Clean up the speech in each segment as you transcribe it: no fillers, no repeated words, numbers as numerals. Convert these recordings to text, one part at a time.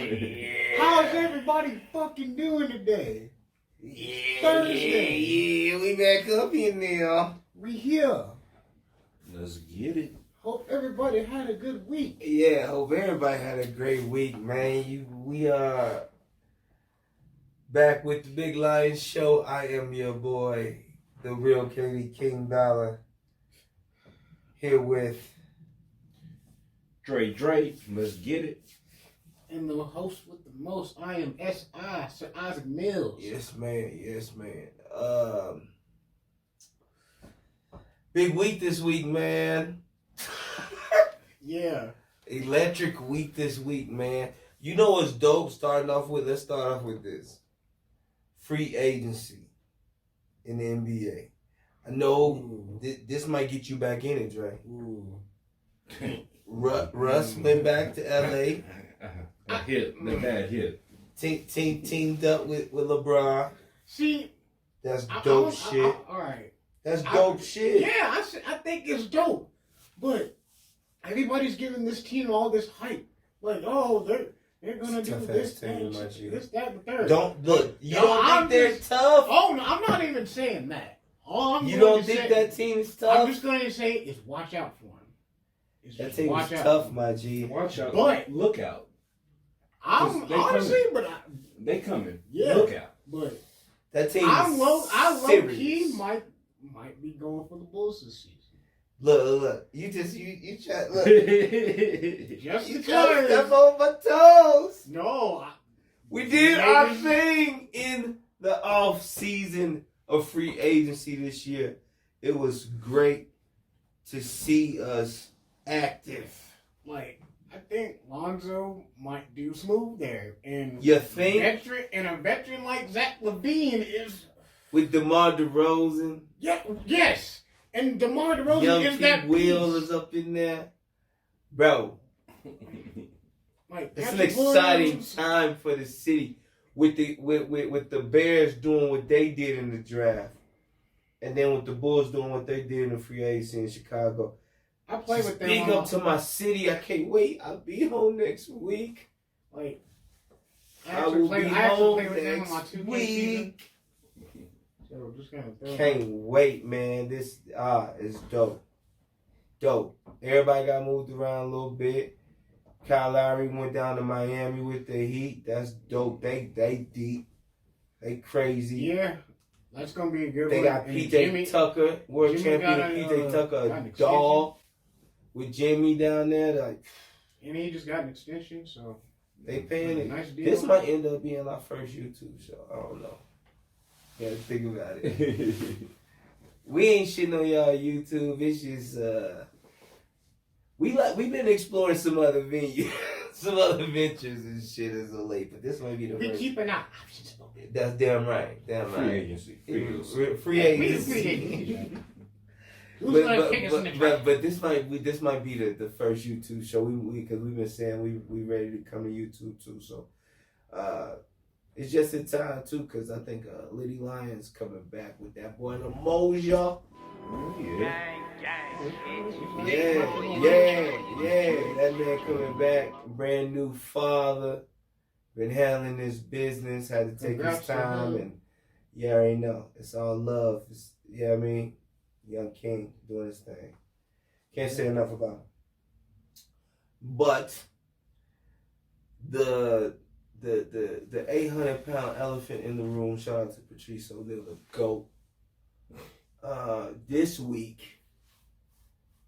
How's everybody fucking doing today? Thursday. Yeah, we back up here now. We here. Let's get it. Hope everybody had a good week. Yeah, hope everybody had a great week, man. We are back with the Big Lion Show. I am your boy, the real King Dolla. Here with Dre Dre. Let's get it. And the host with the most, I am S.I Mills. Yes, man. Yes, man. Big week this week, man. Yeah. Electric week this week, man. You know what's dope? Starting off with, let's start off with this. Free agency in the NBA. I know this might get you back in it, Dre. Russ went back to LA. A bad hit. Teamed up with LeBron. See, that's dope shit. All right. That's dope shit. Yeah, I think it's dope. But everybody's giving this team all this hype. Like, oh, they're gonna do this, and this, that, and the third. Don't look. You don't think they're tough? Oh no, I'm not even saying that. You don't think that team is tough? I'm just going to say is watch out for them. That team is tough, my G. Watch out. But look out. I'm honestly, but they coming. Yeah. Look out. But that team. I low key might be going for the Bulls this season. Look. You try. Look. Just you because. try to step on my toes. No. We did our thing in the off season of free agency this year. It was great to see us active. Like, I think Lonzo might do smooth there. And you think? A veteran like Zach LaVine is... With DeMar DeRozan. Yeah, yes. And DeMar DeRozan Young is that Will is up in there. Bro. Like, it's an exciting time for the city. With the Bears doing what they did in the draft. And then with the Bulls doing what they did in the free agency in Chicago. I play with them. Big up to my city. I can't wait. I'll be home next week. Like, I will be home next week. So just can't wait, man. This is dope. Dope. Everybody got moved around a little bit. Kyle Lowry went down to Miami with the Heat. That's dope. They deep. They crazy. Yeah. That's going to be a good one. They got PJ Tucker, world champion PJ Tucker, a dog with Jimmy down there. Like, and he just got an extension, so they paying it. Nice deal. This might end up being our first YouTube show. I don't know. Gotta think about it. We ain't shitting on y'all YouTube. It's just we've been exploring some other venues, some other ventures and shit as of late. But this might be the we first. Keeping our options open. That's damn right. Damn right. Free agency. Free agency. But this might be the first YouTube show because we've been saying we ready to come to YouTube too. So it's just in time too because I think Liddy Lyons coming back with that boy Lamoja. Yeah. That man coming back, brand new father, been handling his business, had to take his time, and you already know it's all love. It's, you know what I mean? Young King doing his thing. Can't say enough about him. But the 800-pound elephant in the room, shout out to Patrice O'Neal, the GOAT. This week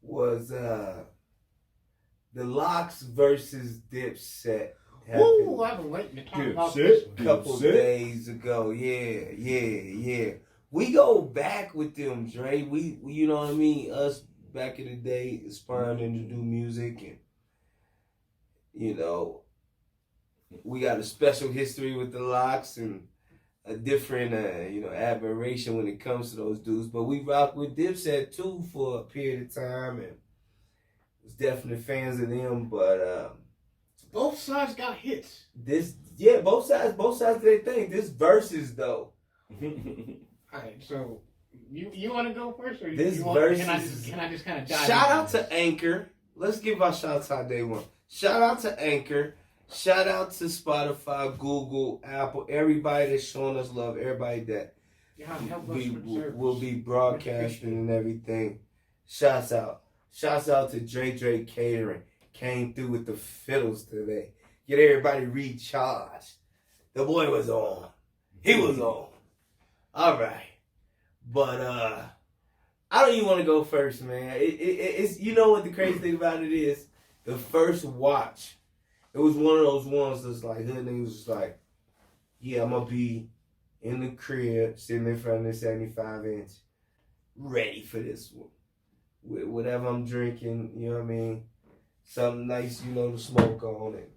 was the Locks versus Dipset. Ooh, I've been waiting to talk about this a couple days ago. Yeah. We go back with them, Dre. We you know what I mean? Us back in the day aspiring to do music, and you know, we got a special history with the Locks and a different admiration when it comes to those dudes. But we rocked with Dipset too for a period of time, and was definitely fans of them. But both sides got hits. Both sides did their thing. This versus though. Alright, so you want to go first, or versus, can I just kind of dive? Shout out to Anchor. Let's give our shout out day one. Shout out to Anchor. Shout out to Spotify, Google, Apple, everybody that's showing us love, everybody that will be broadcasting and everything. Shouts out. Shouts out to Dre Dre Catering. Came through with the fiddles today. Get everybody recharged. The boy was on. He was on. All right. But I don't even want to go first, man. It's you know what the crazy thing about it is? The first watch. It was one of those ones that's like, hood niggas was like, yeah, I'm going to be in the crib, sitting in front of the 75-inch, ready for this one. With whatever I'm drinking, you know what I mean? Something nice, to smoke on it.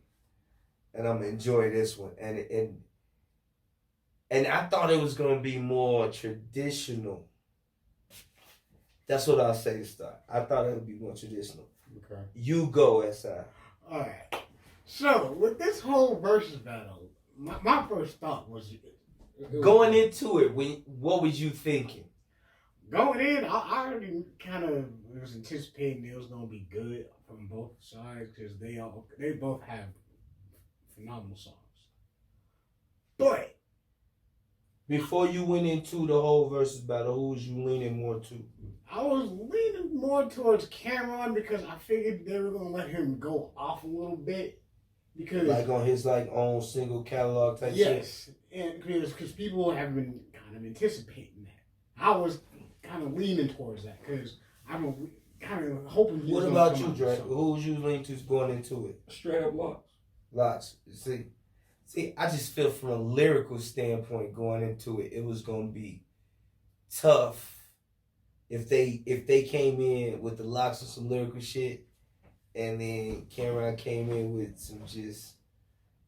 And I'm going to enjoy this one. And I thought it was going to be more traditional. That's what I'll say to start. I thought it would be more traditional. Okay. You go, S.I. All right. So, with this whole versus battle, my first thought was... Going into it, what was you thinking? Going in, I already kind of was anticipating it was going to be good from both sides because they both have phenomenal songs. But... Before you went into the whole versus battle, who was you leaning more to? I was leaning more towards Cameron because I figured they were going to let him go off a little bit. Because like on his own single catalog type shit? Yes, and because people have been kind of anticipating that. I was kind of leaning towards that because I'm kind of hoping. What about you, Dre? Who was you leaning to going into it? Straight up Lox. Lox. See, I just feel from a lyrical standpoint going into it, it was gonna be tough if they came in with the Lox and some lyrical shit. And then Cameron came in with some just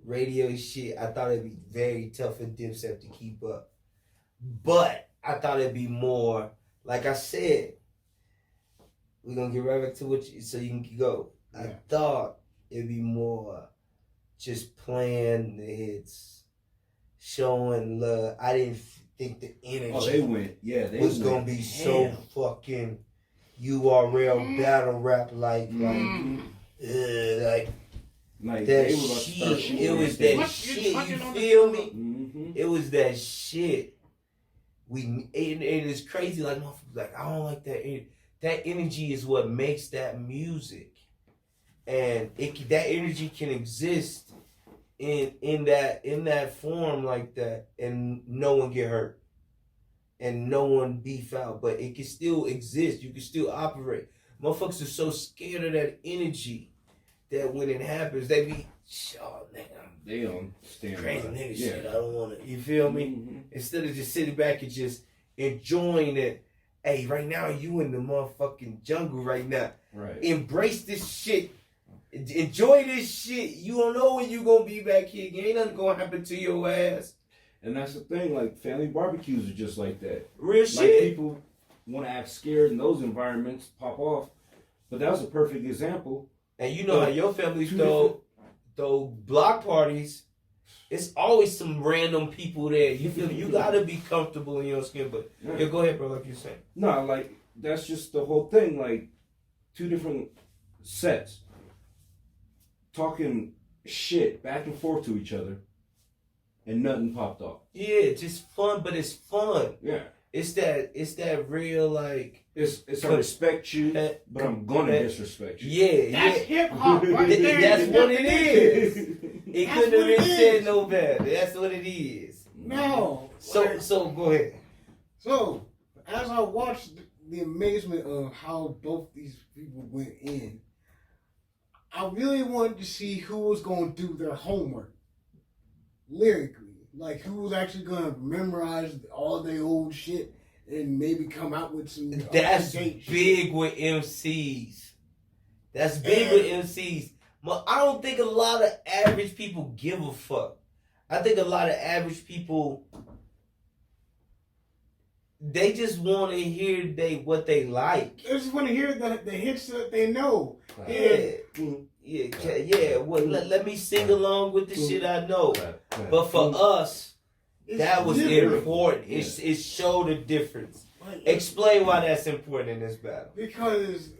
radio shit. I thought it'd be very tough for Dipset to keep up. But I thought it'd be more, like I said, we're going to get right back to what so you can go. Yeah. I thought it'd be more just playing the hits, showing love. I didn't think the energy was going to be so fucking... URL battle rap like that shit. It was that shit. You feel me? Mm-hmm. It was that shit. It is crazy. Like I don't like that. That energy is what makes that music, and that energy can exist in that form like that, and no one get hurt. And no one beef out, but it can still exist. You can still operate. Motherfuckers are so scared of that energy that when it happens, they be, they don't stand crazy nigga shit. I don't want to. You feel me? Mm-hmm. Instead of just sitting back and just enjoying it. Hey, right now you in the motherfucking jungle right now. Right. Embrace this shit. Enjoy this shit. You don't know when you gonna be back here again. Ain't nothing gonna happen to your ass. And that's the thing, like family barbecues are just like that. Real like shit. People want to act scared in those environments, pop off. But that was a perfect example. And you know how your family throw block parties. It's always some random people there. You feel you gotta be comfortable in your skin. But yeah, go ahead, bro. Like you said. No, like that's just the whole thing. Like 2 different sets talking shit back and forth to each other. And nothing popped off. Yeah, just fun, but it's fun. Yeah. It's that real like it's I respect you, but I'm gonna disrespect you. Yeah, that's hip hop right there. That's what it is. It couldn't have been said no better. That's what it is. No. So go ahead. So as I watched the amazement of how both these people went in, I really wanted to see who was going to do their homework. Lyrically, like who was actually gonna memorize all their old shit and maybe come out with some. That's big with MCs. That's big with MCs. But I don't think a lot of average people give a fuck. I think a lot of average people, they just want to hear what they like. They just want to hear the hits that they know. Yeah. Well, let me sing along with the shit I know. But for us, that was important. It showed a difference. Explain why that's important in this battle. Because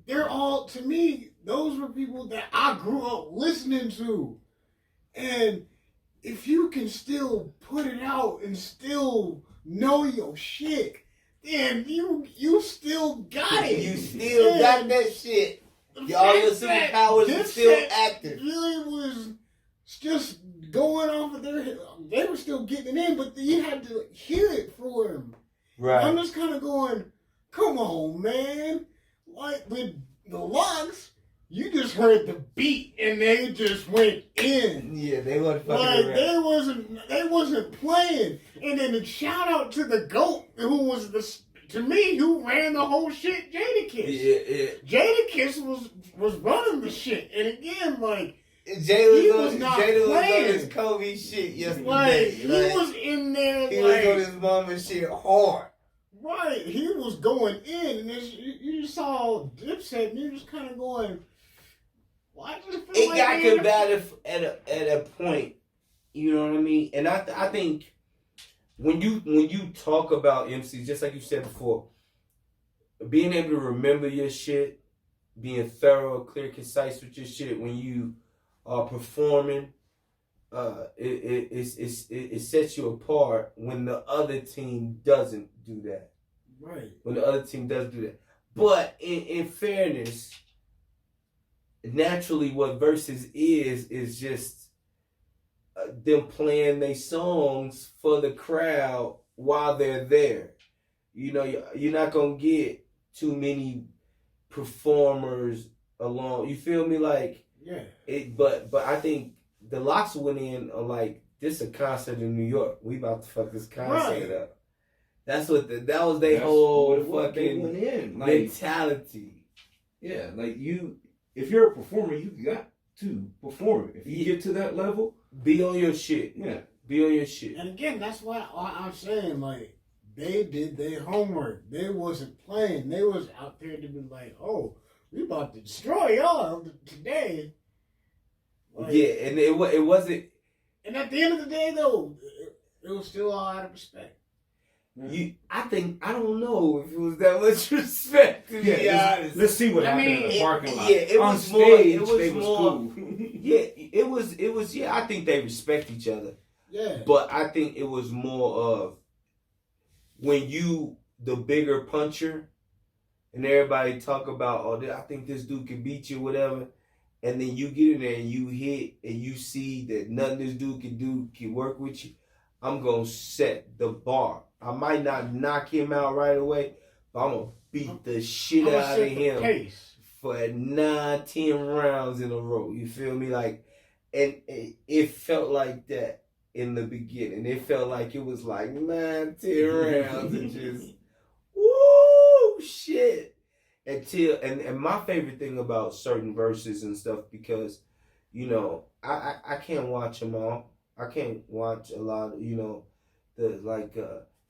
they're all, to me, those were people that I grew up listening to. And if you can still put it out and still know your shit, then you still got it. You still got that shit. All your superpowers are still active. Really was just going off of their head. They were still getting in, but you had to hear it for them. Right. I'm just kind of going, come on, man. Like with the Locks, you just heard the beat and they just went in. Yeah, they wasn't fucking like around. they wasn't playing. And then a shout out to the GOAT, who was to me, who ran the whole shit, Jadakiss. Yeah. Jadakiss was running the shit. And again, like, Jada was on playing. his Kobe shit yesterday. Like, he was in there. He like, was on his mama shit hard. Right, he was going in, and you just saw Dipset, and you're just kind of going, "Why does it feel it got combative at a point?" You know what I mean? And I think when you talk about MCs, just like you said before, being able to remember your shit, being thorough, clear, concise with your shit when you are performing, it sets you apart when the other team doesn't do that. Right. When the other team does do that. But in fairness, naturally what Versus is just them playing their songs for the crowd while they're there. You know, you're not going to get too many performers along. You feel me? Like, yeah. But I think the Locks went in on like, this a concert in New York. We about to fuck this concert up. That's what that was their whole fucking mentality. Yeah, like if you're a performer, you got to perform. If you get to that level, be on your shit. Yeah, be on your shit. And again, that's why I'm saying, like, they did their homework. They wasn't playing. They was out there to be like, oh, we about to destroy y'all today. Like, yeah, and it wasn't. And at the end of the day, though, it was still all out of respect. I don't know if it was that much respect, to be honest. Let's see what happened in the parking lot. Yeah, it on was stage, more, they was cool. Yeah, it was, yeah, I think they respect each other. Yeah. But I think it was more of when you, the bigger puncher, and everybody talk about, oh, I think this dude can beat you, whatever. And then you get in there and you hit and you see that nothing this dude can do can work with you. I'm going to set the bar. I might not knock him out right away, but I'm going to beat the shit out of him for 9-10 rounds in a row. You feel me? Like, and it felt like that in the beginning. It felt like it was like 9-10 rounds and just, woo, shit. And my favorite thing about certain verses and stuff, because, you know, I can't watch them all. I can't watch a lot of, you know,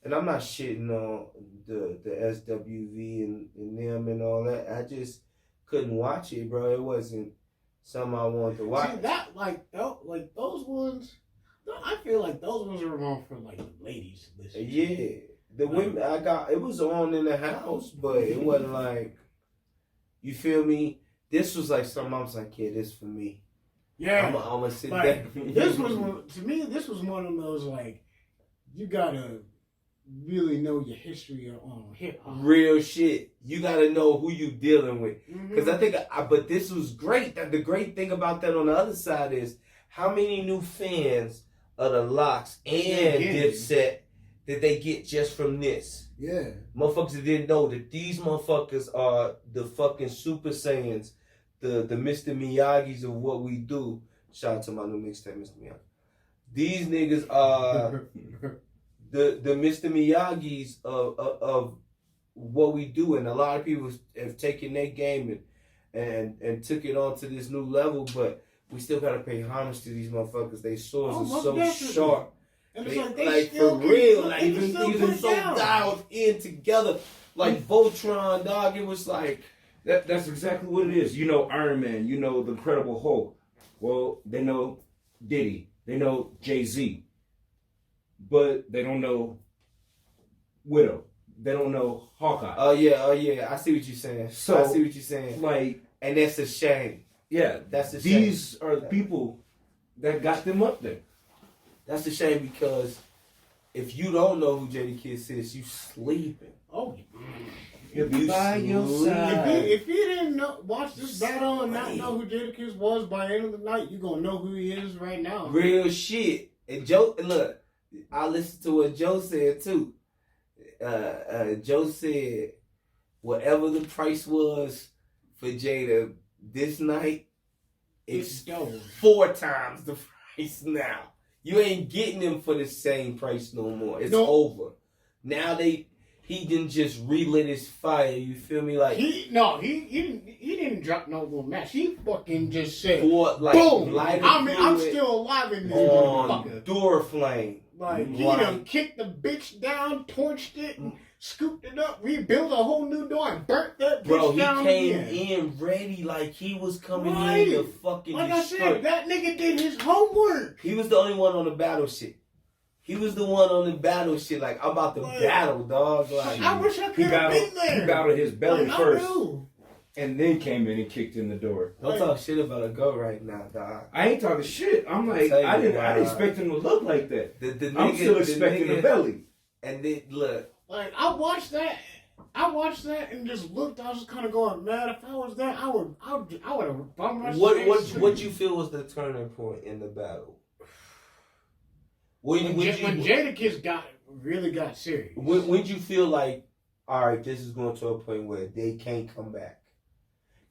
and I'm not shitting on the SWV and them and all that. I just couldn't watch it, bro. It wasn't something I wanted to watch. See, that, like those ones, I feel like those ones are wrong for, like, the ladies to listen to. Yeah. The women, it was on in the house, but it wasn't like, you feel me? This was like something I was like, yeah, this for me. Yeah. I'm gonna sit there. This this was one of those, like, you gotta really know your history on hip hop. Real shit. You gotta know who you dealing with. Because I think, but this was great. The great thing about that on the other side is how many new fans of the Locks and Dipset did they get just from this? Yeah. Motherfuckers that didn't know that these motherfuckers are the fucking Super Saiyans, the Mr. Miyagi's of what we do. Shout out to my new mixtape, Mr. Miyagi. These niggas are the Mr. Miyagi's of what we do, and a lot of people have taken their game and took it on to this new level, but we still gotta pay homage to these motherfuckers. They swords are so definitely sharp. And they, it's like for real, like even so dialed in together, like Voltron, dog. It was like that's exactly what it is. You know Iron Man, you know the Incredible Hulk. Well, they know Diddy, they know Jay-Z, but they don't know Widow. They don't know Hawkeye. Oh yeah. I see what you're saying. So I see what you're saying. Like, and that's a shame. Yeah, that's a shame. These are the people that got them up there. That's a shame because if you don't know who Jadakiss is, you sleeping. Oh, You'll be by your side. if you didn't watch this battle and not know who Jadakiss was by the end of the night, you're gonna know who he is right now. Real shit. And Joe, look, I listened to what Joe said too. Joe said whatever the price was for Jada this night, it's 4 times the price now. You ain't getting them for the same price no more. It's over. Now he didn't just relit his fire. You feel me? Like he didn't drop no more match. He fucking just said, boom! I'm still alive in this motherfucker. Door flame. Like he done kicked the bitch down, torched it, and scooped it up, rebuilt a whole new door, and burnt that bitch down. Bro, he came in ready like he was coming in to fucking like I said, that nigga did his homework. He was the only one on the battle shit. He was the one on the battle shit. Like, I'm about to battle, dog. Like, I wish I could have been there. He battled his belly first. Knew. And then came in and kicked in the door. Don't talk shit about a go right now, dog. I ain't talking shit. I'm like, I didn't expect him to look like that. I'm still expecting the belly. And then, look. Like, I watched that and just looked. I was just kind of going, man, if I was there, I would have bumped my What you feel was the turning point in the battle? When Jadakiss really got serious. When you feel like, all right, this is going to a point where they can't come back?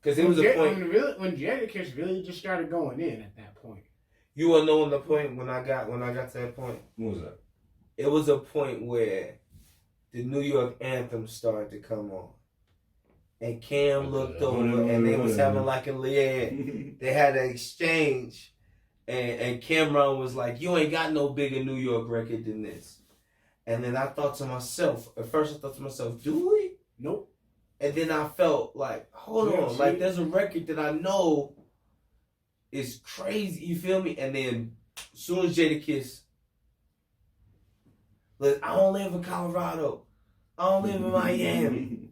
Because it was a point when Jadakiss really just started going in at that point. You want to know the point when I got to that point? What was that? It was a point where the New York anthem started to come on. And Cam looked over and they was having like they had an exchange. And Cameron was like, you ain't got no bigger New York record than this. And then I thought to myself, at first I thought to myself, do we? Nope. And then I felt like, hold on, like there's a record that I know is crazy, you feel me? And then as soon as Jadakiss, look, I don't live in Colorado. I don't live in Miami.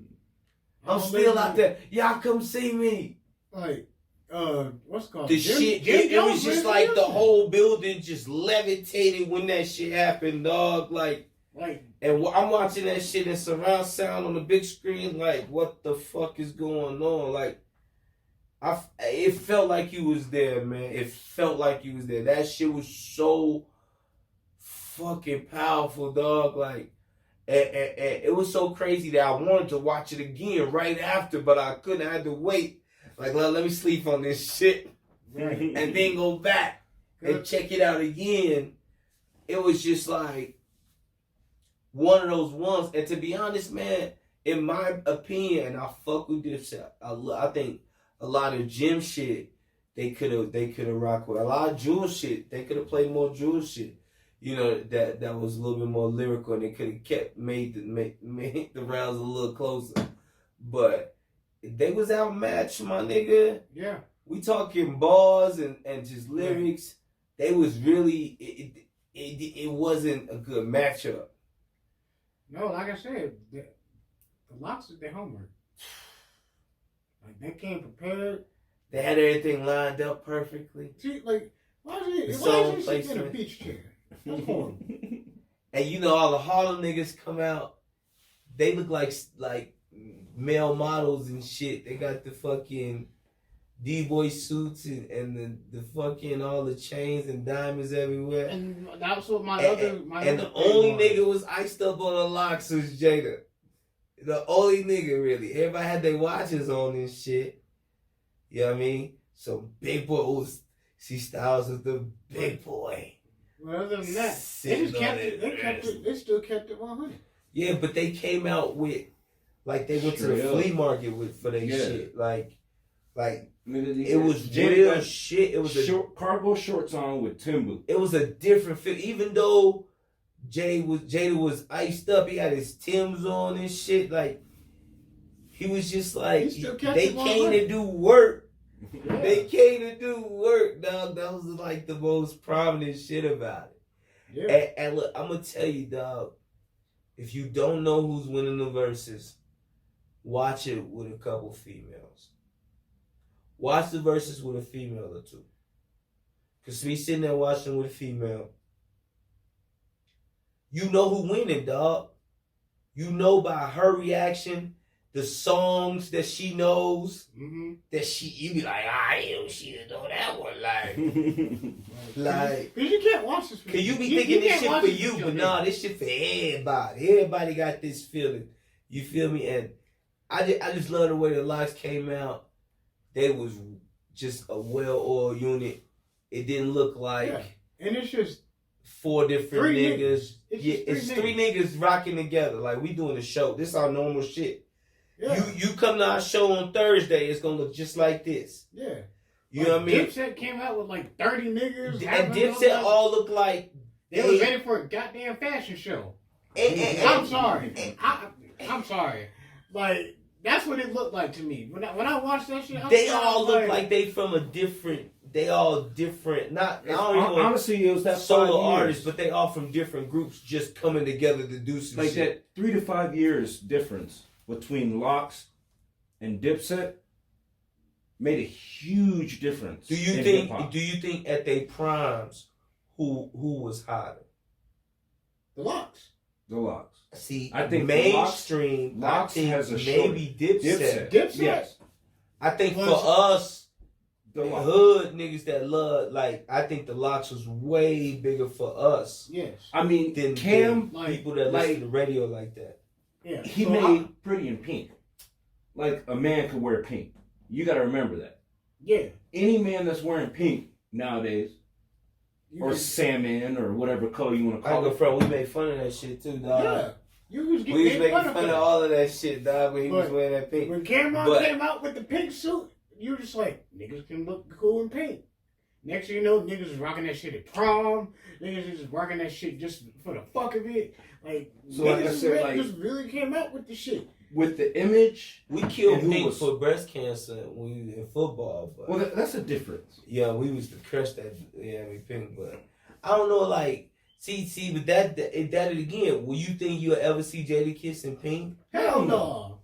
I'm still out there. Y'all come see me. Like, what's it called? The shit, it was just like the whole building just levitated when that shit happened, dog. Like, and I'm watching that shit in surround sound on the big screen. Like, what the fuck is going on? Like, it felt like you was there, man. It felt like you was there. That shit was so fucking powerful, dog. Like, and it was so crazy that I wanted to watch it again right after, but I couldn't. I had to wait. Like, let me sleep on this shit. Right. And then go back and check it out again. It was just like one of those ones. And to be honest, man, in my opinion, I fuck with Dipset. I think a lot of gym shit they could have rocked with. A lot of Jewel shit, they could have played more Jewel shit. You know, that was a little bit more lyrical and they could have made the rounds a little closer. But they was outmatched, my nigga. Yeah. We talking bars and just lyrics. They was really it wasn't a good matchup. No, like I said, the Locks did their homework. Like they came prepared. They had everything lined up perfectly. See, like why is he sitting in a beach chair? That's horrible. And you know all the Harlem niggas come out. They look like male models and shit. They got the fucking D-boy suits and the fucking all the chains and diamonds everywhere. And that's what my the only nigga was iced up on the Locks was Jada. The only nigga really. Everybody had their watches on and shit. You know what I mean? So Big Boy was Styles was the big boy. Well, other than that, they still kept it 100. Yeah, but they came out with they went to the flea market for their shit. Like it was real shit. It was cargo shorts on with Timber. It was a different fit. Even though Jada was iced up, he had his Timbs on and shit. Like he was just like they came to do work. Yeah. They came to do work, dog. That was like the most prominent shit about it. Yeah. And look, I'm gonna tell you, dog. If you don't know who's winning the verses, watch it with a couple females. Watch the verses with a female or two. Cause we sitting there watching with a female. You know who winning, dog. You know by her reaction, the songs that she knows, that you be like, she didn't know that one. Like, because you can't watch this. Cause you be thinking this shit for you, but nah, this shit for everybody. Everybody got this feeling. You feel me? And I just love the way the Locks came out. They was just a well-oiled unit. It didn't look like and it's just 4 different niggas. It's three niggas rocking together. Like, we doing a show. This is our normal shit. Yeah. You come to our show on Thursday, it's gonna look just like this. Yeah. You know what I mean? Dipset came out with like 30 niggas. And Dipset all look like they was ready for a goddamn fashion show. I'm sorry. I'm sorry. Like, that's what it looked like to me. When I watched that shit, they all look like they from a different. They all different. Not honestly, it was that solo artists, but they all from different groups just coming together to do some like shit. that 3 to 5 years difference between Locks and Dipset made a huge difference. Do you think at their primes who was hotter? The Locks. The Locks. See, I think mainstream. Locks I think has a maybe Dipset. Yes. I think for us, the hood niggas that love, like, I think the Locks was way bigger for us. Yes. I mean, than Cam, people that listen to radio like that. Yeah. He made Pretty in Pink. Like, a man could wear pink. You got to remember that. Yeah. Any man that's wearing pink nowadays, or salmon, or whatever color you want to call it. We made fun of that shit too, dog. Yeah. We was making fun of all of that shit, dog, when he was wearing that pink. When Cameron came out with the pink suit, you were just like, niggas can look cool in pink. Next thing you know, niggas is rocking that shit at prom. Niggas is rocking that shit just for the fuck of it. Like, so niggas like I said, just really came out with the shit. With the image. We killed pink for breast cancer when we was in football. But well, that's a difference. Yeah, we was the crush that, pink, but I don't know, like, see, but that again, will you think you'll ever see Jadakiss in pink? Hell no.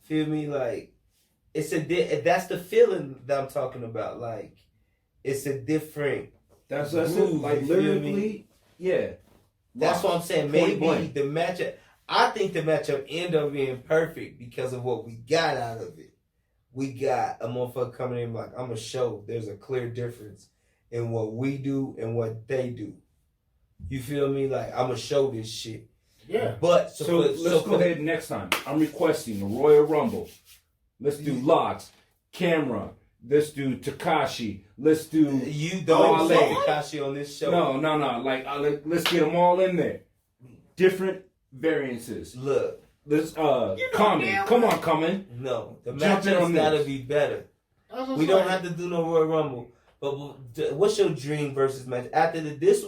Feel me? Like, that's the feeling that I'm talking about. Like, it's a different. That's it. Like, lyrically, yeah. That's what I'm saying. Maybe the matchup. I think the matchup ended up being perfect because of what we got out of it. We got a motherfucker coming in like, I'm gonna show there's a clear difference in what we do and what they do. You feel me? Like, I'm gonna show this shit. Yeah. But let's go ahead next time. I'm requesting the Royal Rumble. Let's do Locks, Camera. Let's do Tekashi. Let's do. You don't say Tekashi on this show. No. Like, let's get them all in there. Different variances. Look. Let's Common. Come on, Common. No, the matchup's gotta be better. We don't have to do no Royal Rumble. But what's your dream versus match? After this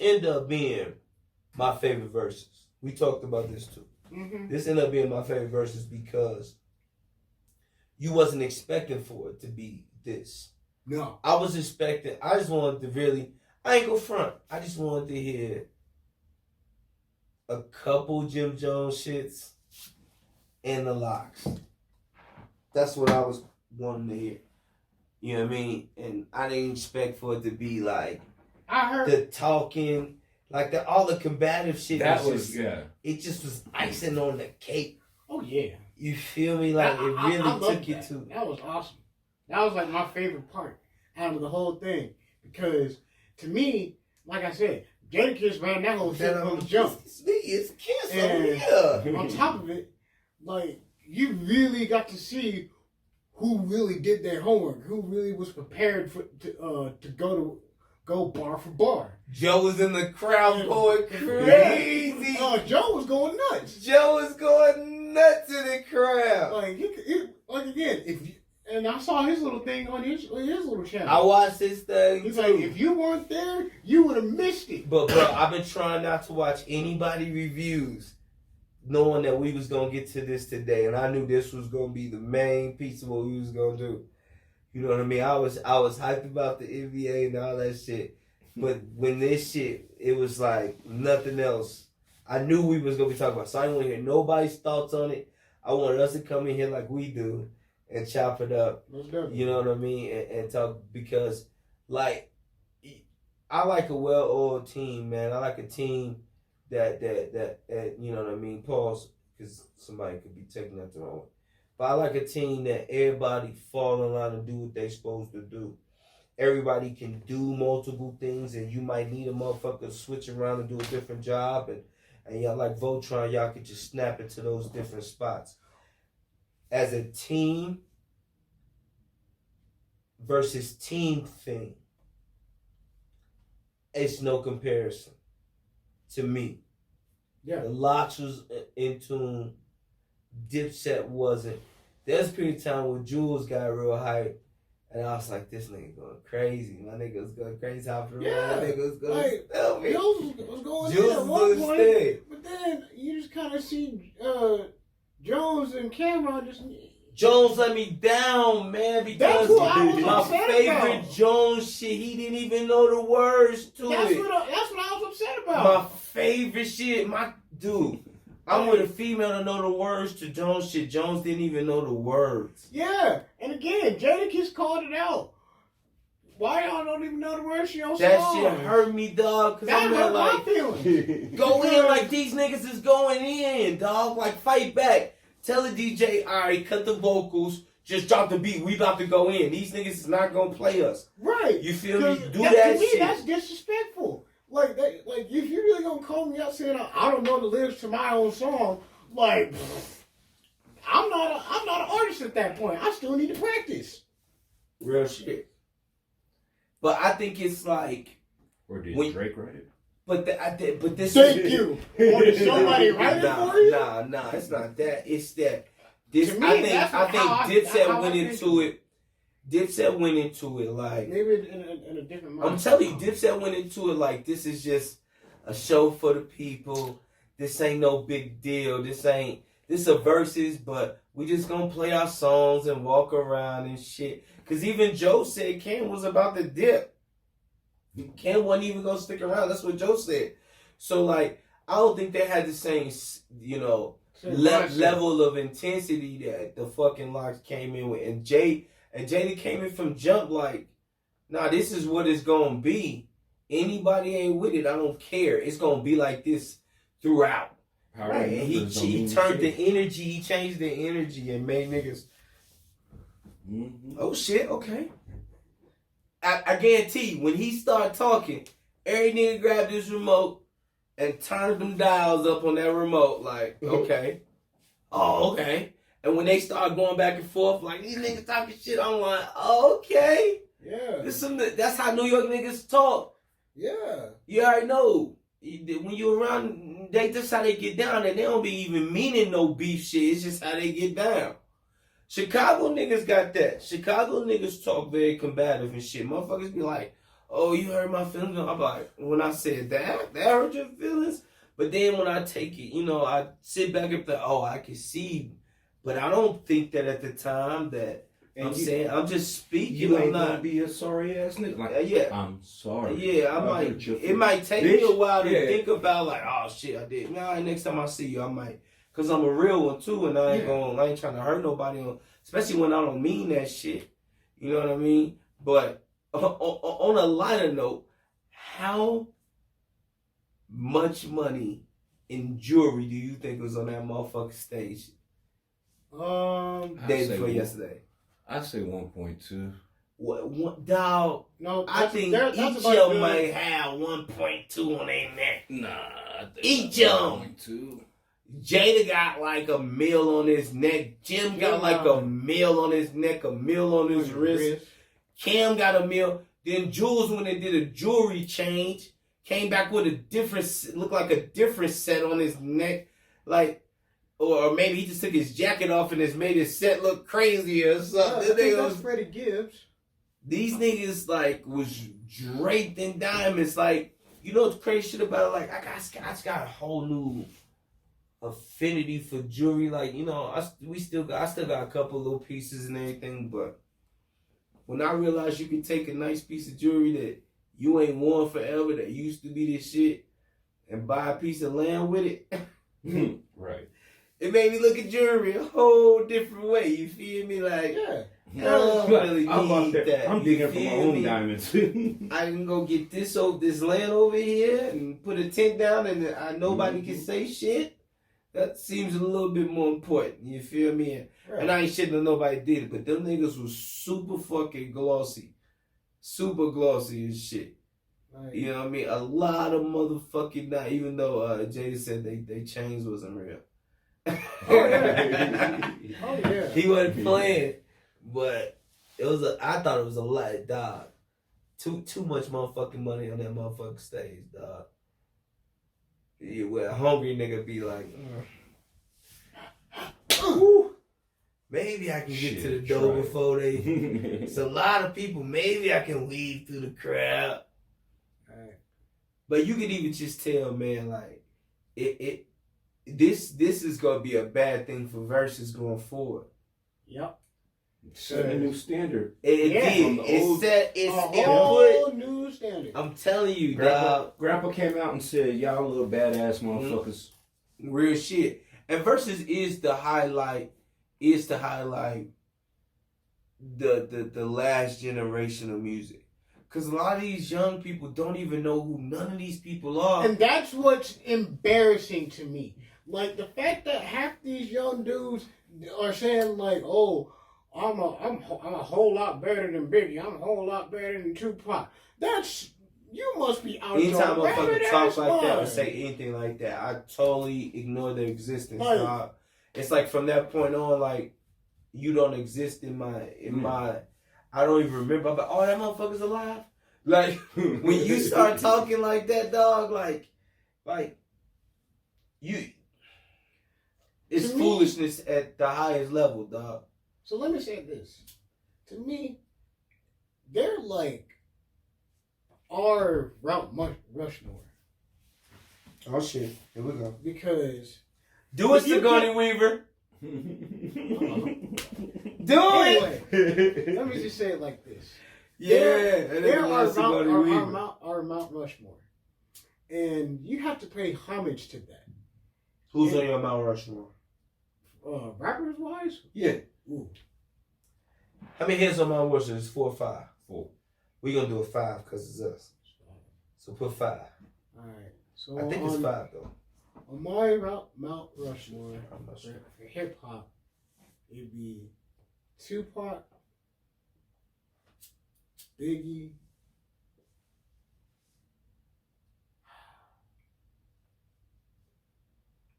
ended up being my favorite verses. We talked about this too. Mm-hmm. This ended up being my favorite verses because you wasn't expecting for it to be this. No. I was expecting. I just wanted to really. I ain't go front. I just wanted to hear a couple Jim Jones shits and the Locks. That's what I was wanting to hear. You know what I mean? And I didn't expect for it to be like I heard the talking, like all the combative shit. That was It just was icing on the cake. Oh yeah. You feel me? Like it really took you to. That was awesome. That was like my favorite part out of the whole thing because to me, like I said, Jadakiss ran that whole shit from the jump. It's Kiss, and on top of it, like you really got to see who really did their homework, who really was prepared to go bar for bar. Joe was in the crowd going crazy. Joe was going nuts. Joe was going nuts in the crowd. Like again, and I saw his little thing on his little channel. I watched his thing. He's like, if you weren't there, you would have missed it. But bro, I've been trying not to watch anybody reviews, knowing that we was gonna get to this today, and I knew this was gonna be the main piece of what we was gonna do. You know what I mean? I was hyped about the NBA and all that shit, but when this shit, it was like nothing else. I knew we was gonna be talking about, so I didn't want to hear nobody's thoughts on it. I wanted us to come in here like we do and chop it up. You know what I mean? And talk, because like, I like a well-oiled team, man. I like a team that you know what I mean. Pause, because somebody could be taking that the wrong way. But I like a team that everybody fall in line and do what they supposed to do. Everybody can do multiple things, and you might need a motherfucker to switch around and do a different job, and y'all like Voltron, y'all could just snap into those different spots. As a team versus team thing, it's no comparison to me. Yeah. The Locks was in tune. Dipset wasn't. There's a period of time where Jules got real hype, and I was like, this nigga going crazy. My nigga was going crazy. Top of the Yeah. My nigga was going Like, Jules was going Jules in at was one doing point, his thing. but then you just kind of see Jones and Cameron just. Jones let me down, man, because That's what I was my upset favorite about. Jones shit, he didn't even know the words to That's it. what I was upset about. My favorite shit, my dude. I'm with a female to know the words to Jones shit. Jones didn't even know the words. Yeah, and again, Jadakiss called it out. Why y'all don't even know the words to your That song? shit hurt me, dog. Cause That I'm hurt like, my feelings. go in like these niggas is going in, dog. Like, fight back. Tell the DJ, all right, cut the vocals. Just drop the beat. We about to go in. These niggas is not gonna play us. Right. You feel me? Do to that me, shit. that's disrespectful. Like if you really gonna call me out saying I don't know the lyrics to my own song, like I'm not an artist at that point. I still need to practice. Real shit. But I think it's like. Or did when, Drake write it? But this. Thank you. Or did somebody write it for you? Nah. It's not that. It's that. This. To me, I think Dipset went into it. it. Dipset went into it like. Maybe in a different. I'm telling you, Dipset went into it like this is just a show for the people. This ain't no big deal. This a verses, but we just gonna play our songs and walk around and shit. Cause even Joe said Cam was about to dip. Cam wasn't even gonna stick around. That's what Joe said. So like, I don't think they had the same, level of intensity that the fucking Locks came in with. And Jada came in from jump like, nah, this is what it's gonna be. Anybody ain't with it, I don't care. It's gonna be like this throughout. Right. And he turned the energy, he changed the energy and made niggas. Mm-hmm. Oh shit, okay. I guarantee when he started talking, every nigga grabbed his remote and turned them dials up on that remote, like, okay. Oh, okay. And when they start going back and forth, like, these niggas talking shit, I'm like, okay. Yeah. That's how New York niggas talk. Yeah. You already know. When you around, that's how they get down, and they don't be even meaning no beef shit. It's just how they get down. Chicago niggas got that. Chicago niggas talk very combative and shit. Motherfuckers be like, oh, you hurt my feelings? I'm like, when I said that hurt your feelings? But then when I take it, I sit back and think, oh, I can see. But I don't think that at the time that I'm just speaking. You ain't not gonna be a sorry ass nigga. Like, yeah. I'm sorry. Yeah, it might take me a while to think about like, oh shit, I did. Nah, next time I see you, I might, cause I'm a real one too, and I ain't trying to hurt nobody, especially when I don't mean that shit. You know what I mean? But on a lighter note, how much money in jewelry do you think was on that motherfucking stage? Day before yesterday. I'd say 1.2. What dog? No, I think each of them might have 1.2 on their neck. Nah, I think each of them. 1.2. Jada got like $1 million on his neck. Jim got like $1 million on his neck, $1 million on his wrist. Cam got $1 million. Then Jules went and did a jewelry change. Came back with looked like a different set on his neck. Like, or maybe he just took his jacket off and just made his set look crazy or something. I think that's Freddie Gibbs. These niggas like was draped in diamonds. Like, you know what's crazy shit about it? Like, I just got a whole new affinity for jewelry. Like, I still got a couple little pieces and everything, but when I realized you can take a nice piece of jewelry that you ain't worn forever, that used to be this shit, and buy a piece of land with it. Right. It made me look at jewelry a whole different way. You feel me? Like, Yeah. I don't really I'm out need there. that. I'm You digging for my feel own me? diamonds. I can go get this land over here and put a tent down, and nobody can say shit. That seems a little bit more important. You feel me? Right. And I ain't shitting on nobody did it, but them niggas was super fucking glossy, super glossy and shit. Like, You know what I mean? A lot of motherfucking not. Even though Jada said they chains wasn't real. Oh yeah. Oh yeah. He wasn't playing, but it was. I thought it was a lot, dog. Too much motherfucking money on that motherfucking stage, dog. Yeah, well, a hungry nigga be like, "Ooh, maybe I can get to the door before they." It's a lot of people. Maybe I can weave through the crowd. Right. But you could even just tell, man, like this is gonna be a bad thing for verses going forward. Yep. Set a new standard. It Yeah. did. It whole put. new standard. I'm telling you, dog. Grandpa came out and said, "Y'all little badass motherfuckers." Real shit. And versus is to highlight the last generation of music. Because a lot of these young people don't even know who none of these people are. And that's what's embarrassing to me. Like the fact that half these young dudes are saying like, "Oh, I'm a whole lot better than Biggie. I'm a whole lot better than Tupac." That's you must be out your Anytime a motherfucker rabbit talk ass like that or mind. say anything like that, I totally ignore their existence. Like- dog. It's like from that point on, like you don't exist in my. I don't even remember. I'm like, oh, that motherfucker's alive. Like when you start talking like that, dog, like you. It's To me- foolishness at the highest level, dog. So let me say this. To me, they're like our Rushmore Oh shit! Here we go. because Do it, But you Sigourney Weaver. Do anyway, let me just say it like this. it. They're our Mount Rushmore, and you have to pay homage to that. Who's on your Mount Rushmore? Rappers wise, Yeah. ooh, How many hits on Mount Rushmore? It's 4 or 5. 4. We gonna do a 5 because it's us. So put 5. all right. So I think it's 5 though. On my Mount Rushmore I'm not sure. for hip hop, it'd be Tupac, Biggie,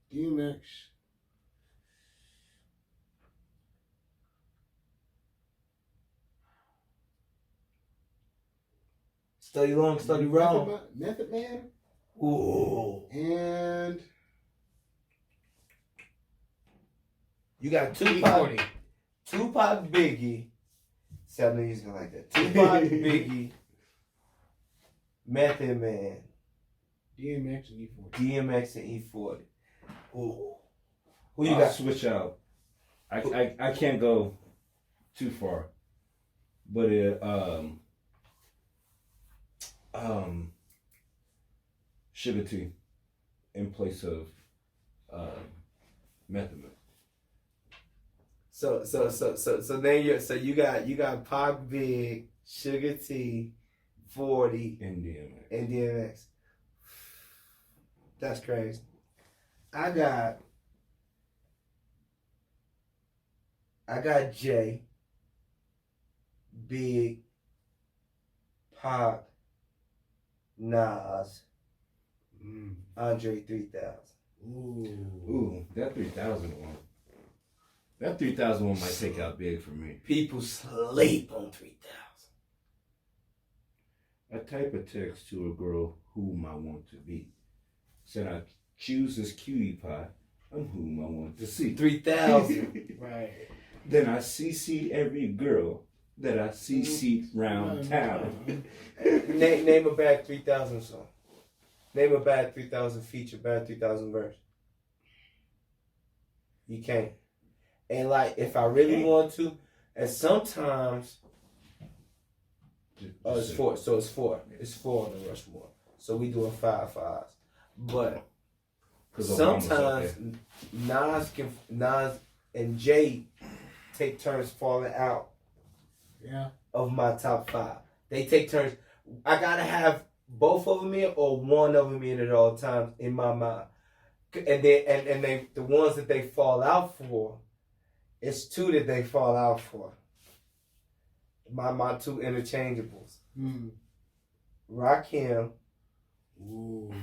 DMX, Study long, study wrong. Method Man, Ooh. and You got E40. Tupac, Biggie. See, I knew you was gonna like that. Tupac, Biggie, Method Man, DMX, and E40. DMX, and E40. Ooh. Who you I'll got? switch out. I can't go too far, but Sugar T in place of Method Man. So then you got Pac, Big, Sugar T, 40, And DMX. and DMX. That's crazy. I got Jay, Big, Pac, Nas, Andre 3000. Ooh, that 3000 one. That 3000 one might take out Big for me. People sleep on 3000. I type a text to a girl whom I want to be. Said I choose this cutie pie. I'm whom I want to see. 3000. Right. Then I CC'd every girl that I CC'd round town. Name a bad 3000 song. Name a bad 3000 feature, bad 3000 verse. You can't. And like, if I really want to, and sometimes, it's 4. So it's 4. It's 4 on the Rushmore. So we doing 5 5s. But Sometimes Nas and Jay take turns falling out. Yeah. Of my top 5, they take turns. I gotta have both of them in or one of them in at all times in my mind. And they the ones that they fall out for, it's 2 that they fall out for. My 2 interchangeables. Rakim. Ooh.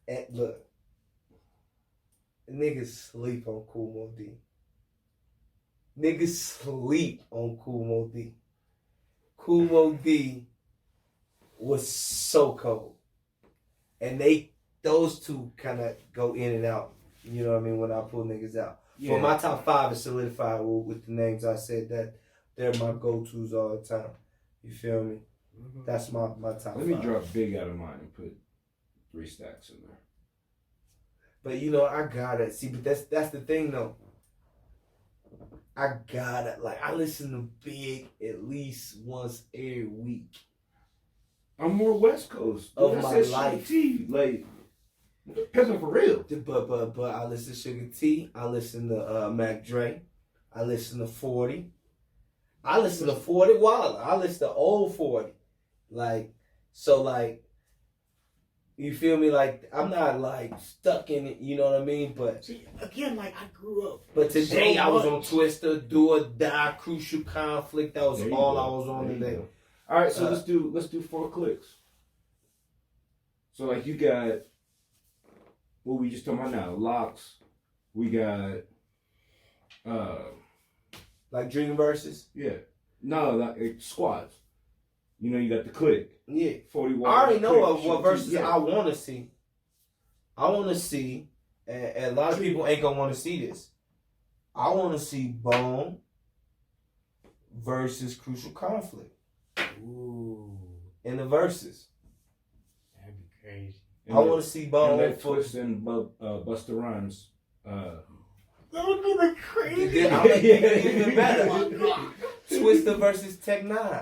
And look, niggas sleep on Kool Mo D. Niggas sleep on Kool Mo D. Kool Mo D was so cold. And those 2 kind of go in and out. You know what I mean? When I pull niggas out. Yeah. But my top 5 is solidified with the names I said that they're my go-tos all the time. You feel me? Mm-hmm. That's my top 5. Let me drop Big out of mine and put 3 stacks in there. But you know, I gotta see. But that's the thing though. I gotta I listen to Big at least once every week. I'm more West Coast of my life. Like, peasant for real. But I listen to Sugar T. I listen to Mac Dre. I listen to 40. I listen to 40 Wilder. I listen to old 40. You feel me? Like, I'm not stuck in it, you know what I mean? But see, again, I grew up. But today I was on Twister, Do or Die, Crucial Conflict. That was all I was on today. All right, so let's do 4 clicks. So you got what we just talking about now, Locks. We got Dream Verses. Yeah, no, squads. You know, you got the click. Yeah. 41. I already know what verses I want to see. I want to see, and a lot of people ain't going to want to see this. I want to see Bone versus Crucial Conflict. Ooh. In the verses. That'd be crazy. I want to see Bone. And Twist and Busta Rhymes. That would be the craziest. I'll make it even better. Twister versus Tech 9.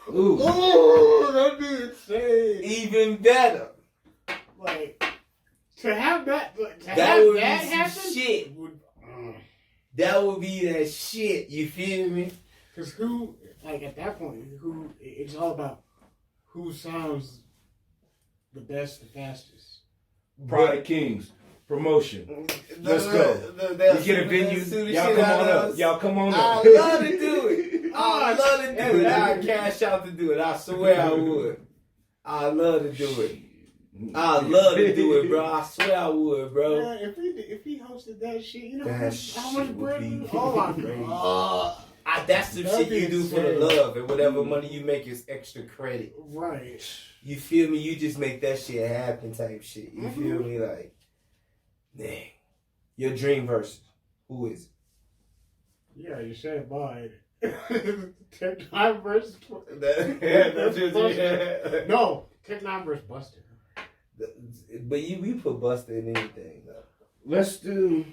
Ooh, that'd be insane. Even better. To have that, would be happen, some shit. That would be that shit. You feel me? Because at that point, it's all about who sounds the best, the fastest. Pride of Kings. Promotion. Let's go. We get a venue. Y'all come on up. I love to do it. I love to do it. I cash out to do it. I swear I would. I love to do it. I love to do it, bro. I swear I would, bro. Man, if he hosted that shit, you know that how much bread? Oh my god. That's the shit you do for the love, and whatever money you make is extra credit. Right. You feel me? You just make that shit happen type shit. You feel me? Dang. Your dream versus. Who is it? Yeah, you said mine. Tech 9 versus No, Tech 9 versus Buster. But we put Buster in anything though. Let's do.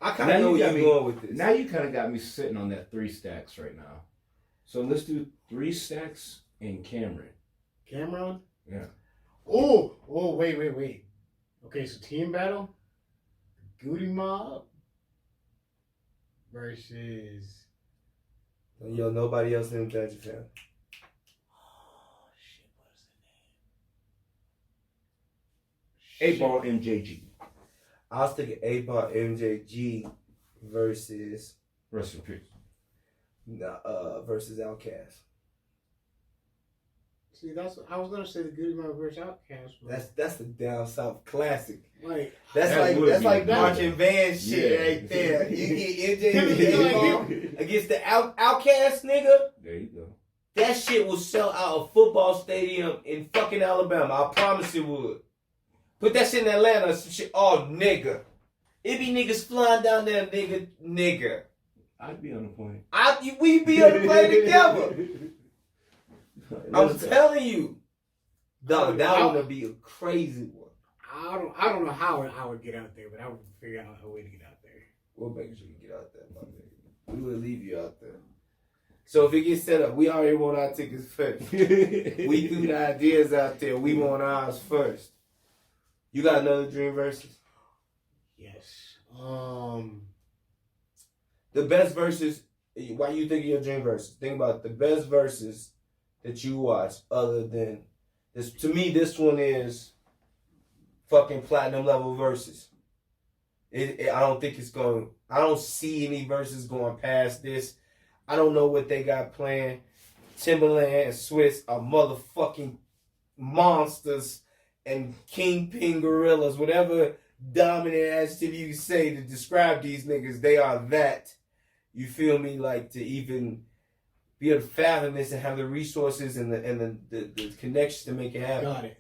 I kind of know where you're going with this. Now you kind of got me sitting on that 3 stacks right now. So let's do 3 stacks in Cameron. Cameron? Yeah. Oh, wait. Okay, so team battle. Goody Mob versus. Yo, nobody else in Judge fan. Oh shit! What is the name? 8-Ball MJG. I was thinking 8-Ball MJG versus. Rest in peace. Versus Outkast. See, I was gonna say the Goody Mob versus Outkast. That's the down south classic. That's like marching band shit right there. You get MJG against the Outkast nigga. There you go. That shit will sell out a football stadium in fucking Alabama. I promise it would. Put that shit in Atlanta or some shit. Oh, nigga. It be niggas flying down there, nigga. I'd be on the plane. We be on the plane together. I'm telling you. Dog, that would be a crazy one. I don't know how I would get out there, but I would figure out a way to get out there. We'll make sure you get out there, my nigga. We will leave you out there. So if it gets set up, we already want our tickets first. We threw the ideas out there. We want ours first. You got another dream versus? Yes. The best verses. Why you think of your dream verses? Think about the best verses that you watch, other than this. To me, this one is fucking platinum level verses. I don't think it's going. I don't see any verses going past this. I don't know what they got planned. Timberland and Swiss are motherfucking monsters and kingpin gorillas, whatever dominant adjective you say to describe these niggas, they are that. You feel me? Like, to even be able to fathom this and have the resources and the connections to make it happen. Got it.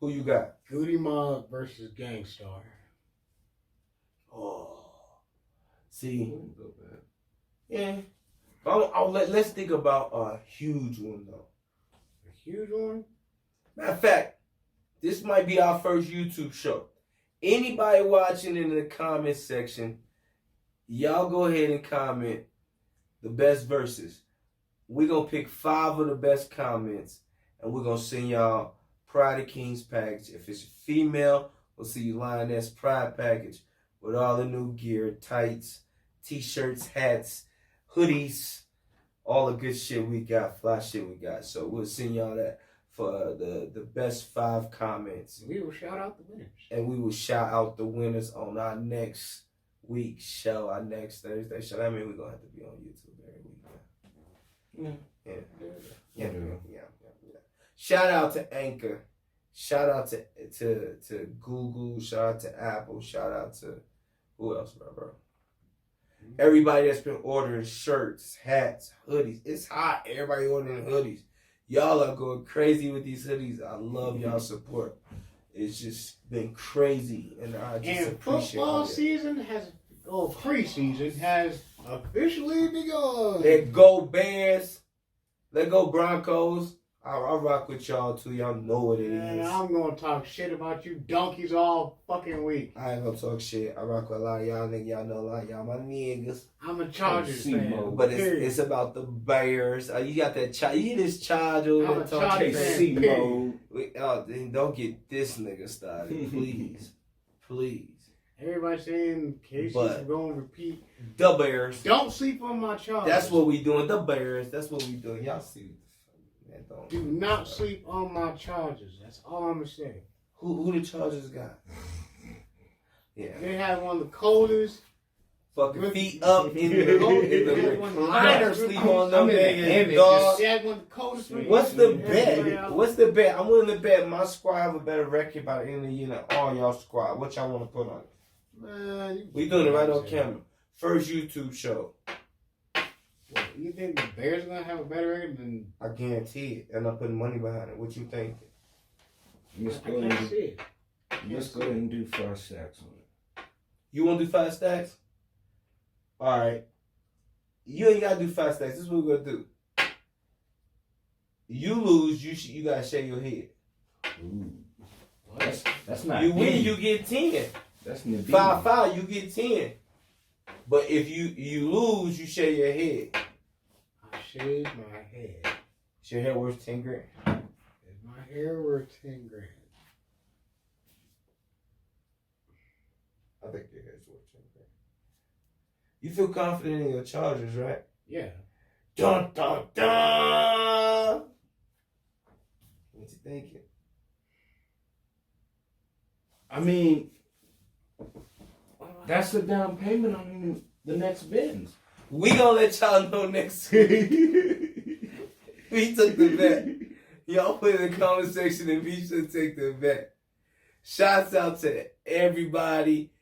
Who you got? Goody Mob versus Gangstar. Oh, see, yeah. Let's think about a huge one though. A huge one. Matter of fact, this might be our first YouTube show. Anybody watching in the comment section, y'all go ahead and comment the best verses. We're going to pick 5 of the best comments, and we're going to send y'all Pride of Kings package. If it's a female, we'll see you Lioness Pride package with all the new gear, tights, t-shirts, hats, hoodies, all the good shit we got, fly shit we got. So we'll send y'all that for the best 5 comments. We will shout out the winners. And we will shout out the winners on our next week show, our next Thursday show. I mean, we're going to have to be on YouTube every week. Yeah. Shout out to Anchor. Shout out to Google. Shout out to Apple. Shout out to who else, bro? Everybody that's been ordering shirts, hats, hoodies. It's hot. Everybody ordering hoodies. Y'all are going crazy with these hoodies. I love y'all support. It's just been crazy, and I just appreciate football it. season preseason has officially begun. Let go Bears. Let go Broncos. I rock with y'all too. Y'all know what it And is. I'm gonna talk shit about you donkeys all fucking week. I ain't gonna talk shit. I rock with a lot of y'all niggas. Y'all know a lot of y'all my niggas. I'm a Chargers fan. But it's about the Bears. You got that charge. You hear this charge over I'm there a talking Chargers KC fan. mode. then don't get this nigga started, please. Please. Everybody saying Casey's But- going to repeat. The Bears. Don't sleep on my Chargers. That's what we doing. The Bears. That's what we doing. Y'all see. Man, Do not sleep on my Chargers. That's all I'm gonna say. Who the Chargers got? Yeah. They had one of the coldest. Fucking feet up in the recliner, sleep on them niggas, dog. They had one of the coldest. What's the bet? What's the bet? I'm willing to bet my squad have a better record by the end of the year than all y'all squad. What y'all want to put on it? Man, We doing it right on camera. First YouTube show. What, you think the Bears are gonna have a better record than? I guarantee it. And I'm putting money behind it. What you think? Let's I go can't ahead see it. and do 5 stacks on it. You want to do 5 stacks? All right. You ain't got to do 5 stacks. This is what we're going to do. You lose, you got to shake your head. Ooh. What? That's not. You win, me. you get 10. That's Nadine. 5-5, you get 10. But if you lose, you shake your head. I shaved my head. Is your hair worth 10 grand? Is my hair worth 10 grand? I think your hair's worth 10 grand. You feel confident in your Chargers, right? Yeah. Dun dun dun. What you thinking? I mean, that's the down payment on the next Benz. We gonna let y'all know next week. We took the bet. Y'all put in the comment section and we should take the bet. Shouts out to everybody,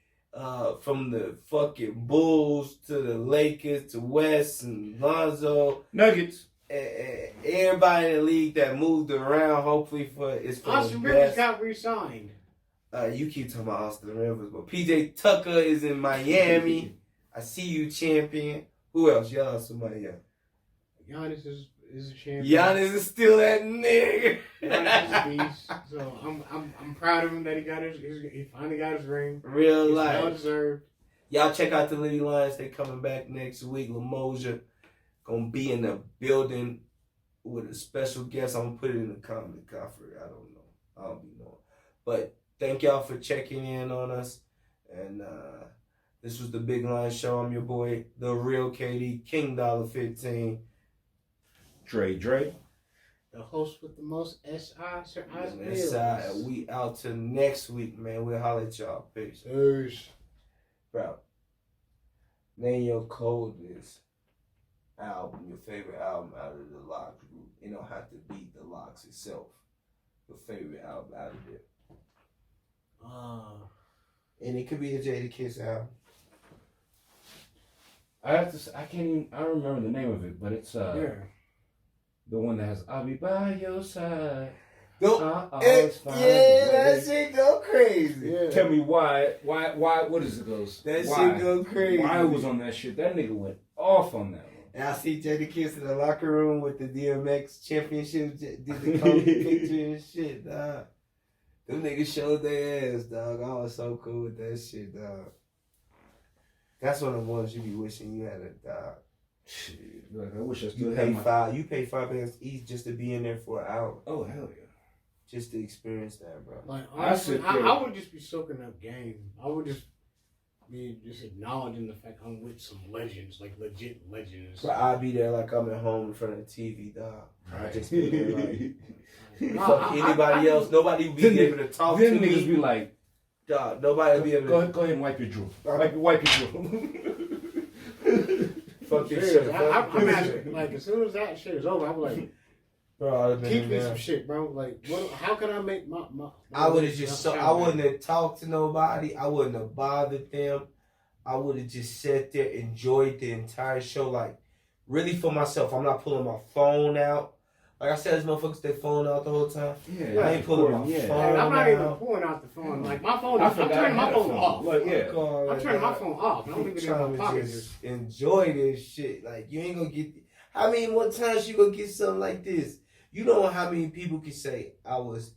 from the fucking Bulls to the Lakers to West and Lonzo. Nuggets. Everybody in the league that moved around, hopefully it's for Austin the Rivers best. got re-signed. You keep talking about Austin Rivers, but PJ Tucker is in Miami. I see you, champion. Who else? Y'all, somebody else. Giannis is a champion. Giannis is still that nigga. Giannis is a beast. So I'm proud of him that he finally got his ring. Real It's life. well deserved. Y'all check out the Liddy Lions. They coming back next week. Lamoja gonna be in the building with a special guest. I'm gonna put it in the comment. I don't know. I don't be knowing. But thank y'all for checking in on us. And this was the Big Line Show. I'm your boy, the real KD, King Dolla 15. Dre Dre. The host with the most, S.I Mills. Mills. We out till next week, man. We'll holler at y'all. Peace. Peace. Bro, name your coldest album, your favorite album out of the Lox group. It don't have to be the Lox itself. Your favorite album out of there. And it could be a Jadakiss album. I have to say, I don't remember the name of it, but it's the one that has "I'll be by your side." That shit go crazy. Yeah. Tell me why? What is it goes? That shit go crazy. Why was on that shit? That nigga went off on that one. And I see Jadakiss in the locker room with the DMX championship, did the Kobe picture and shit, dog. Them niggas showed their ass, dog. I was so cool with that shit, dog. That's one of the ones you be wishing you had a dog. Shit, like I wish I still You had pay you pay $5 each just to be in there for an hour. Oh hell yeah. Just to experience that, bro. Like honestly, I would just be soaking up game. I would just be acknowledging the fact I'm with some legends, like legit legends. But I'd be there like I'm at home in front of the TV, dog. Right. I just be there like fuck anybody else. Nobody would be able to talk to them me. Niggas be like, dog, nobody would be able to go ahead and wipe your drool. Wipe your drool. Fuck this shit. I'm asking, like, as soon as that shit is over, I'm like, bro, teach me some shit, bro. Like, how can I make my I would have just I wouldn't have talked to nobody. I wouldn't have bothered them. I would have just sat there, enjoyed the entire show, like, really for myself. I'm not pulling my phone out. Like I said, there's motherfuckers that phone out the whole time. Yeah, I ain't pulling my phone I'm not out. even pulling out the phone. Like, my phone, I'm turning my phone off. Like, yeah. I'm turning my phone off. I don't even in my pocket. Just enjoy this shit. Like, you ain't gonna get. How many more times you gonna get something like this? You know how many people can say I was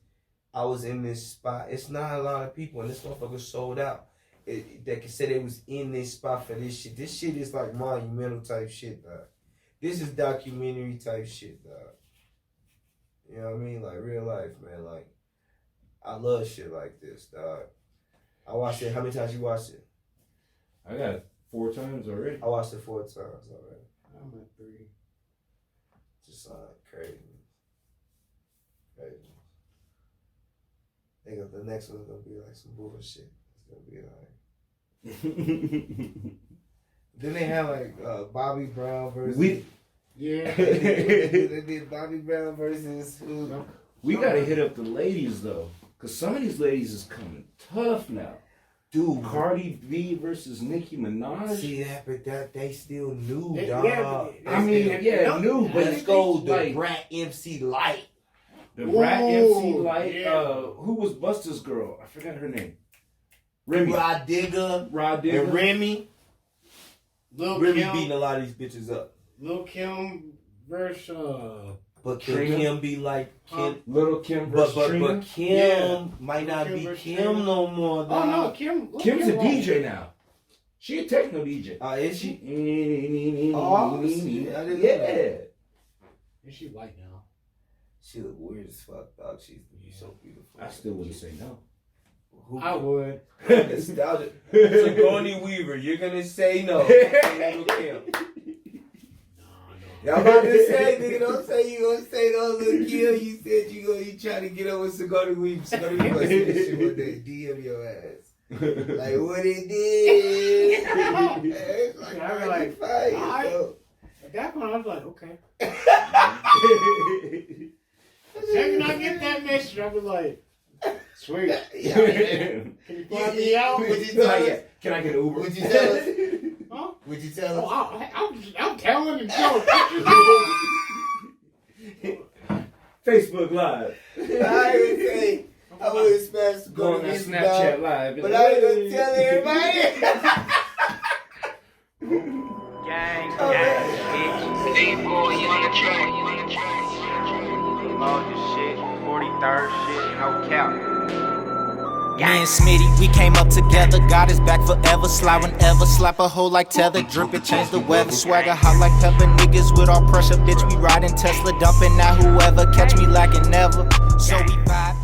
in this spot. It's not a lot of people, and this motherfucker sold out. That can say they was in this spot for this shit. This shit is like monumental type shit, dog. This is documentary type shit, dog. You know what I mean? Like real life, man. Like I love shit like this, dog. I watched it. How many times you watched it? I got it 4 times already. I watched it 4 times already. I'm at 3. Just crazy. They got the next one's gonna be like some bullshit. It's gonna be like. Then they had like Bobby Brown versus. Yeah. They did Bobby Brown versus who? We gotta hit up the ladies though, cause some of these ladies is coming tough now. Dude, Cardi B versus Nicki Minaj. See that, but that they still new, Yeah, dog. but I mean, yeah, new, but Let's go the like, Brat MC Light. The Brat MC Light. Yeah. Who was Busta's girl? I forgot her name. Remy. Rod Digger. And Remy. Remy beating a lot of these bitches up. Lil Kim versus But can Kim be like Kim? Little Kim versus but Kim might not be Kim no more, dog. Oh no, Kim's a DJ now. She a techno DJ. Is she? Oh, I didn't know that. Is she white now? She look weird as fuck, dog. She's so beautiful. I still wouldn't say no. I would. Nostalgia. Sigourney Weaver, you're gonna say no. Little Kim. Y'all about to say, nigga, don't say you gonna say no, Lil Kim. You said you trying to get over Sigourney Weaver. Sigourney Weaver gonna say this shit one day. DM your ass. Like, what it did? It's like, I was like, fire, at that point, I was like, okay. Second I get that message, I was like, sweet. Can you fly me out? Would you tell us? Can I get an Uber? Would you tell us? Huh? Would you tell us? I'm telling and showing pictures. Facebook Live. I would say, I would expect to Go on that Snapchat Live. But I ain't gonna tell everybody. Gang, bitch. Big boy, you on the track. All this shit, 43rd shit, no cap. Me and Smitty, we came up together. God is back forever. Slide whenever. Slap a hoe like tether. Drip it, change the weather. Swagger hot like pepper. Niggas with all pressure. Bitch, we riding Tesla. Dumping out whoever. Catch me lacking never. So we vibe.